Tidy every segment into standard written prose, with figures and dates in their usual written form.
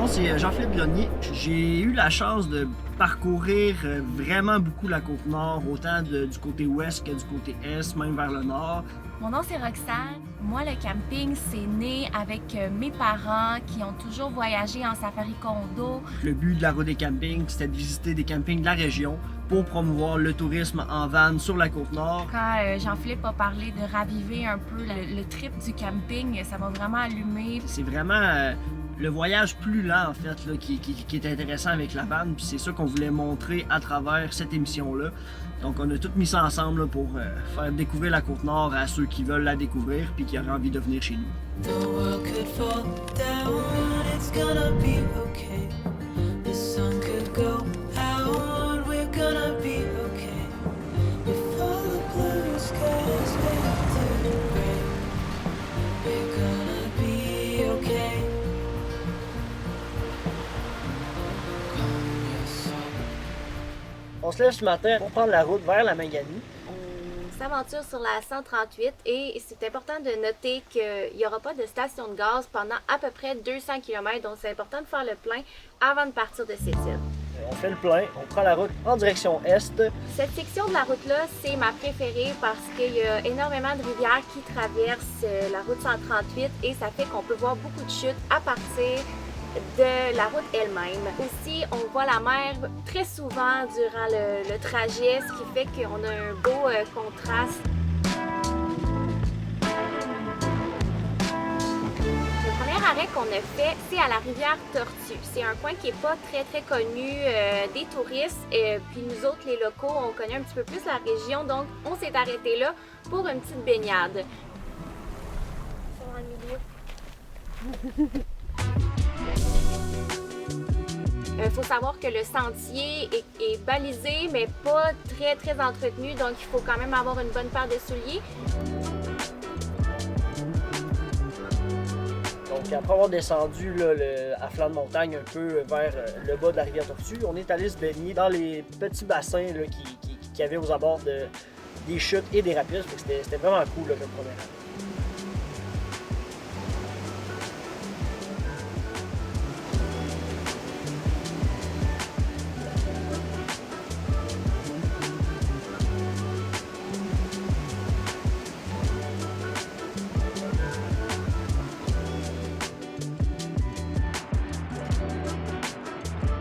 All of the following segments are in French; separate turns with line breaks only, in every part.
c'est Jean-Philippe Bionnier. J'ai eu la chance de parcourir vraiment beaucoup la Côte-Nord, autant du côté ouest que du côté est, même vers le nord.
Mon nom, c'est Roxane. Moi, le camping, c'est né avec mes parents qui ont toujours voyagé en safari condo.
Le but de la route des campings, c'était de visiter des campings de la région pour promouvoir le tourisme en van sur la Côte-Nord.
Quand Jean-Philippe a parlé de raviver un peu le trip du camping, ça m'a vraiment allumé.
C'est vraiment le voyage plus lent, en fait, là, qui est intéressant avec la van, puis c'est ça qu'on voulait montrer à travers cette émission-là. Donc, on a tout mis ça ensemble là, pour faire découvrir la Côte-Nord à ceux qui veulent la découvrir puis qui auraient envie de venir chez nous.
The world could fall down, it's gonna be okay. The sun could go out, we're gonna be okay. If all the blue skies fade to gray, we're gonna be okay. Calm your soul.
On se lève ce matin pour prendre la route vers la Mangani.
On s'aventure sur la 138 et c'est important de noter qu'il n'y aura pas de station de gaz pendant à peu près 200 km, donc c'est important de faire le plein avant de partir de cette île.
On fait le plein, on prend la route en direction est.
Cette section de la route-là, c'est ma préférée parce qu'il y a énormément de rivières qui traversent la route 138 et ça fait qu'on peut voir beaucoup de chutes à partir de la route elle-même. Aussi, on voit la mer très souvent durant le trajet, ce qui fait qu'on a un beau contraste. Le premier arrêt qu'on a fait, c'est à la rivière Tortue. C'est un coin qui n'est pas très connu des touristes. Puis nous autres, les locaux, on connaît un petit peu plus la région, donc on s'est arrêté là pour une petite baignade. Il faut savoir que le sentier est balisé, mais pas très entretenu, donc il faut quand même avoir une bonne paire de souliers.
Donc après avoir descendu là, à flanc de montagne un peu vers le bas de la rivière Tortue, on est allé se baigner dans les petits bassins là, qu'il y avait aux abords des chutes et des rapides. C'était vraiment cool là, comme premier arrêt.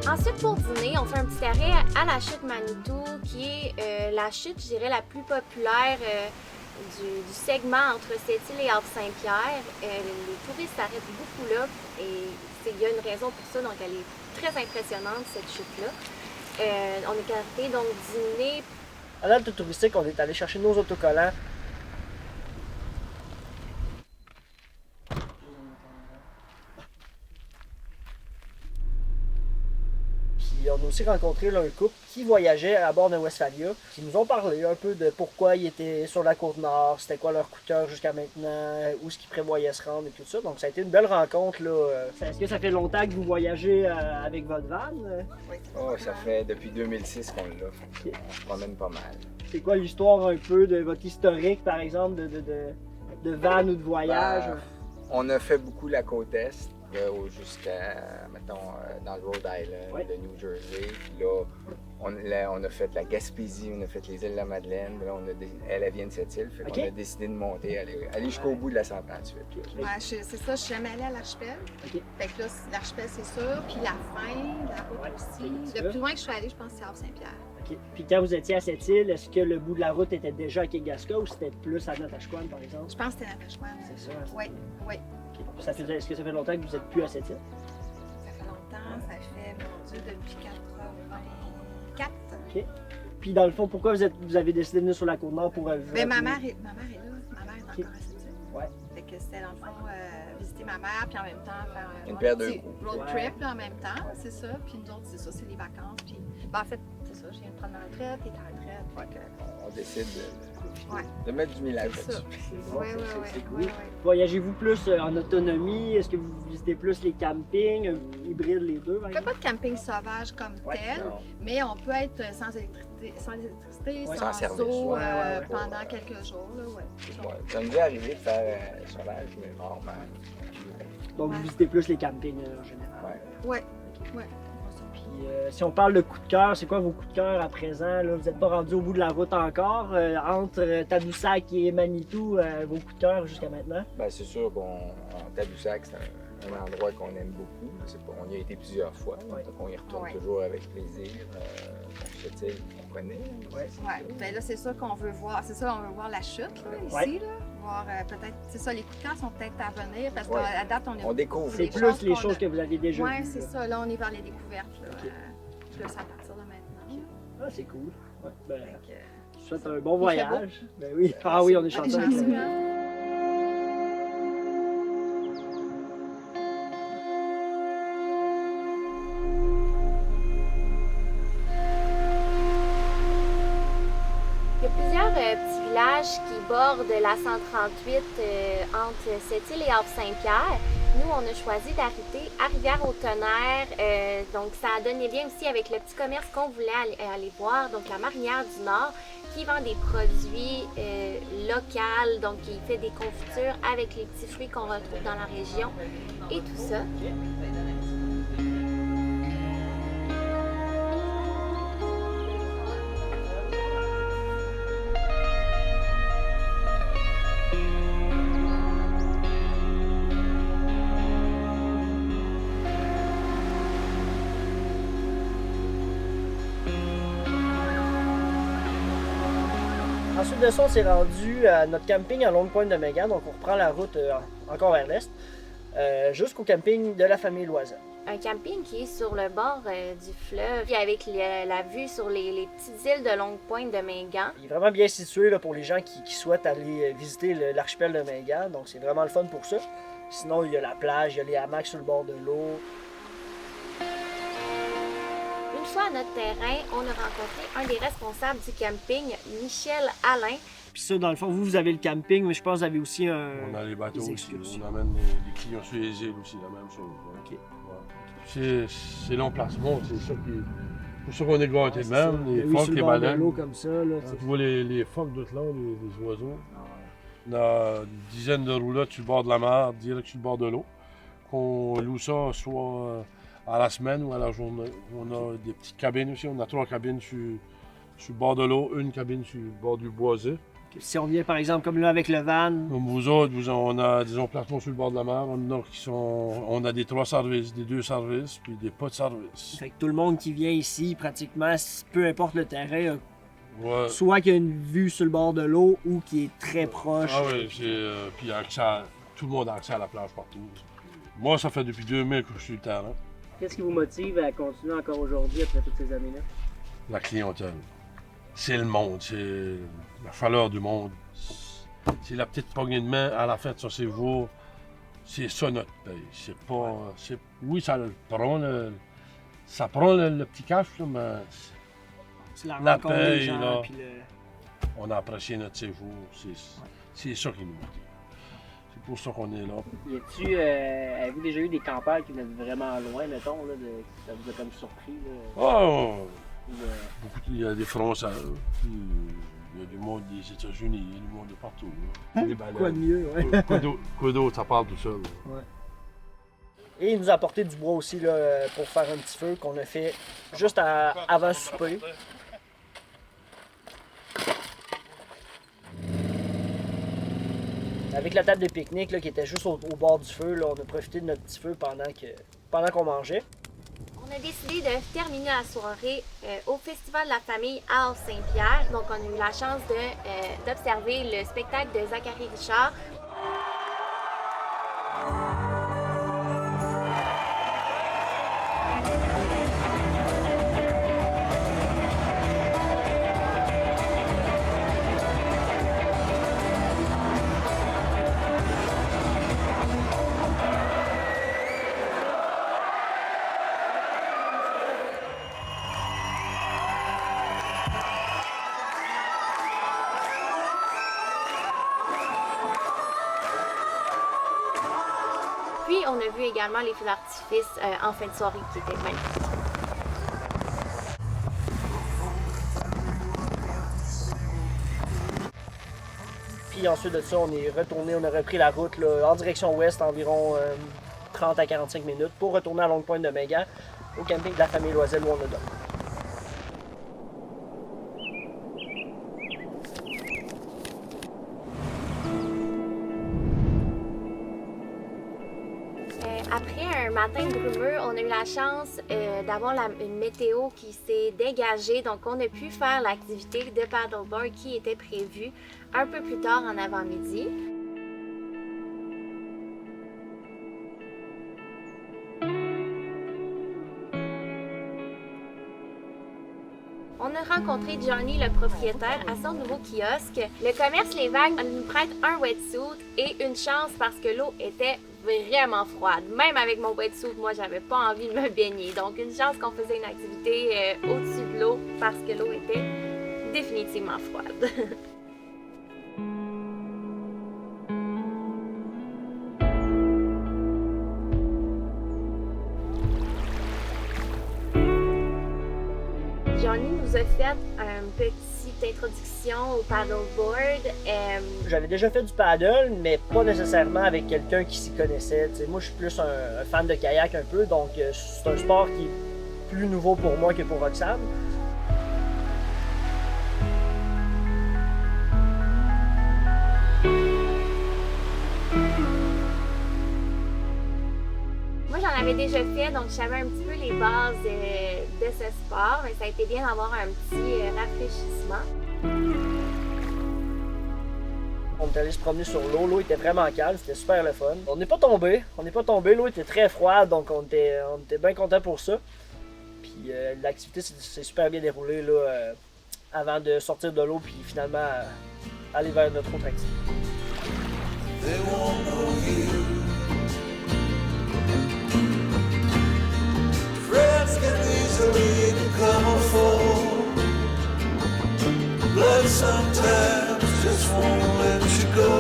Ensuite, pour dîner, on fait un petit arrêt à la chute Manitou, qui est la chute, je dirais, la plus populaire du segment entre Sept-Îles et Havre-Saint-Pierre. Les touristes s'arrêtent beaucoup là et il y a une raison pour ça, donc elle est très impressionnante, cette chute-là. On est arrêté donc dîner.
À l'halte touristique, on est allé chercher nos autocollants. Puis on a aussi rencontré là, un couple qui voyageait à bord de Westphalia, qui nous ont parlé un peu de pourquoi ils étaient sur la Côte-Nord, c'était quoi leur coup de cœur jusqu'à maintenant, où est-ce qu'ils prévoyaient se rendre et tout ça. Donc ça a été une belle rencontre. Est-ce que ça fait longtemps que vous voyagez avec votre van?
Oh, ça fait depuis 2006 qu'on l'a. Okay. On se promène pas mal.
C'est quoi l'histoire un peu de votre historique, par exemple, de van ou de voyage?
On a fait beaucoup la côte Est, jusqu'à, mettons, dans le Rhode Island, le New Jersey. Puis là, on a fait la Gaspésie, on a fait les îles de la Madeleine. Là, elle vient de cette île, fait qu'on a décidé de monter, aller jusqu'au bout de la 138.
Ouais, c'est ça, je suis jamais allée à l'archipel. Fait que là, l'archipel, c'est sûr. Puis la fin, la route aussi. Le plus loin que je suis allée, je pense, c'est Havre-Saint-Pierre.
Okay. Puis quand vous étiez à cette île, est-ce que le bout de la route était déjà à Kegaska ou c'était plus à Natashquan, par exemple?
Je pense que c'était Natashquan.
C'est ça?
Oui.
Okay. Est-ce que ça fait longtemps que vous n'êtes plus à cette île?
Ça fait longtemps, ça fait, mon Dieu, depuis 84.
OK. Puis dans le fond, pourquoi vous avez décidé de venir sur la Côte-Nord pour vivre?
Bien, ma mère est là. Ma mère est encore à cette île.
Ouais.
Fait que c'était dans le fond visiter ma mère, puis en même temps faire un
une paire de
road trip là, en même temps, c'est ça. Puis nous autres, c'est ça, c'est les vacances. Puis en fait, c'est ça, je viens de prendre ma retraite, il est en retraite. Fait que...
On décide de mettre du millage là-dessus.
C'est cool. Voyagez-vous plus en autonomie? Est-ce que vous visitez plus les campings, hybrides, les deux?
On ne fait pas de camping sauvage comme tel, mais on peut être sans électricité, sans eau pendant quelques jours. Là,
ça nous est arrivé de faire sauvage, mais rarement.
Donc,
Ouais.
vous visitez plus les campings en général.
Ouais.
Puis, si on parle de coup de cœur, c'est quoi vos coups de cœur à présent? Là? Vous n'êtes pas rendu au bout de la route encore. Entre Tadoussac et Manitou, vos coups de cœur jusqu'à maintenant?
Ben, c'est sûr qu'on Tadoussac, c'est un endroit qu'on aime beaucoup. On y a été plusieurs fois,
Ouais.
donc on y retourne
Ouais.
toujours avec plaisir. Cette île qu'on connaît.
Ouais.
Ouais. Ben là, c'est sûr qu'on veut voir. C'est ça, on veut voir la chute, là, ici,
Ouais.
là. Voir peut-être. C'est ça, les coups de cœur sont peut-être à venir parce
Ouais.
qu'à date, on
On
a.
découvre.
C'est
Les
plus
choses
les
qu'on
choses
a-
que vous aviez déjà
Ouais,
vues.
c'est
là.
ça. Là, on est vers les découvertes, là.
Ok.
Plus à partir de maintenant.
Ah, c'est cool. Ouais. Ben,
Fait que,
je vous souhaite un bon
Il fait
voyage. Ben oui. Ah oui, on est chanceux.
chanceux, hein?
Il y a plusieurs petits villages qui bordent la 138 entre Sept-Îles et Havre-Saint-Pierre. Nous, on a choisi d'arrêter à Rivière-au-Tonnerre. Donc, ça a donné bien aussi avec le petit commerce qu'on voulait aller voir. Donc, la Marinière du Nord qui vend des produits locaux. Donc, il fait des confitures avec les petits fruits qu'on retrouve dans la région et tout ça.
Ensuite de ça, on s'est rendu à notre camping à Longue Pointe de Mégane. Donc, on reprend la route encore vers l'est jusqu'au camping de la famille Loisel.
Un camping qui est sur le bord du fleuve, puis avec la vue sur les petites îles de Longue Pointe de Mégane.
Il est vraiment bien situé là, pour les gens qui souhaitent aller visiter l'archipel de Mégane. Donc, c'est vraiment le fun pour ça. Sinon, il y a la plage, il y a les hamacs sur le bord de l'eau.
Une fois à notre terrain, on a rencontré un des responsables du camping, Michel Alain.
Puis ça, dans le fond, vous avez le camping, mais je pense que vous avez aussi un...
On a les bateaux
des
aussi.
excursions.
On amène les clients sur les îles aussi, la même chose. Ouais.
Ok.
Ouais. C'est l'emplacement, c'est ça qui. Pour ça qu'on est gâtés de même, les
Oui, sur
phoques,
le
les
bord de
baleines.
l'eau comme ça. Là,
Tu vois les phoques d'autres là, les oiseaux. On a une dizaine de roulottes sur le bord de la mer, direct sur le bord de l'eau. Qu'on loue ça soit à la semaine ou à la journée. On a des petites cabines aussi. On a 3 cabines sur le bord de l'eau, une cabine sur le bord du boisé.
Si on vient, par exemple, comme là avec le van,
Comme vous autres, on a des emplacements sur le bord de la mer. On a des 3 services, des 2 services, puis des pas de service.
fait que tout le monde qui vient ici, pratiquement, peu importe le terrain, a
Ouais.
soit qu'il y a une vue sur le bord de l'eau ou qui est très proche.
Ah oui, puis tout le monde a accès à la plage partout. Moi, ça fait depuis 2000 que je suis sur le terrain.
Qu'est-ce qui vous motive à continuer encore aujourd'hui après toutes ces années-là?
La clientèle. C'est le monde, c'est la chaleur du monde. C'est la petite poignée de main à la fin de son séjour. C'est ça notre paye. C'est pas. Oui, ça prend le petit cash, là, mais
C'est la
La
rencontre des
paye,
gens,
là.
puis
on a apprécié notre séjour. C'est ça qui nous motive. C'est pour ça qu'on est là.
Avez-vous déjà eu des campagnes qui venaient vraiment loin, mettons, là, ça vous a comme surpris? Là,
Oh,
ou,
il y a des Français, puis il y a du monde des États-Unis, il y a du monde de partout. Là. Des baleines.
quoi de mieux, ouais.
Quoi d'autre, ça parle tout seul. Là.
Et il nous a apporté du bois aussi là, pour faire un petit feu qu'on a fait juste avant le souper. Avec la table de pique-nique là, qui était juste au bord du feu, là, on a profité de notre petit feu pendant qu'on mangeait.
On a décidé de terminer la soirée au Festival de la famille à Havre-Saint-Pierre. Donc, on a eu la chance d'observer le spectacle de Zachary Richard. Puis, on a vu également les feux d'artifice en fin de soirée qui étaient magnifiques.
Puis ensuite de ça, on est retourné, on a repris la route là, en direction ouest, environ 30 à 45 minutes pour retourner à Longue Pointe de Megan, au camping de la famille Loisel où on a dormi.
Après un matin brumeux, on a eu la chance d'avoir une météo qui s'est dégagée, donc on a pu faire l'activité de paddleboard qui était prévue un peu plus tard en avant-midi. On a rencontré Johnny, le propriétaire, à son nouveau kiosque. Le commerce Les Vagues nous prête un wetsuit et une chance parce que l'eau était vraiment froide. Même avec mon wetsuit, moi, j'avais pas envie de me baigner. Donc, une chance qu'on faisait une activité au-dessus de l'eau parce que l'eau était définitivement froide. Johnny nous a fait une petite introduction au paddleboard.
J'avais déjà fait du paddle, mais pas nécessairement avec quelqu'un qui s'y connaissait. T'sais, moi, je suis plus un fan de kayak un peu, donc c'est un sport qui est plus nouveau pour moi que pour Roxane.
Moi, j'en avais déjà fait, donc je savais un petit peu les bases de ce sport, mais ça a été bien d'avoir un petit rafraîchissement.
On est allé se promener sur l'eau, l'eau était vraiment calme, c'était super le fun. On n'est pas tombé, l'eau était très froide, donc on était bien contents pour ça. Puis l'activité s'est super bien déroulée là, avant de sortir de l'eau, puis finalement aller vers notre autre activité.
They won't know you. Friends can easily become a foe. Blood sometimes just won't let you go.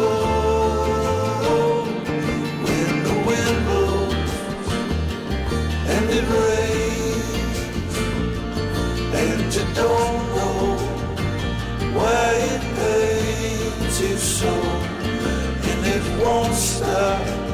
When the wind blows and it rains and you don't know why it pains you so, and it won't stop.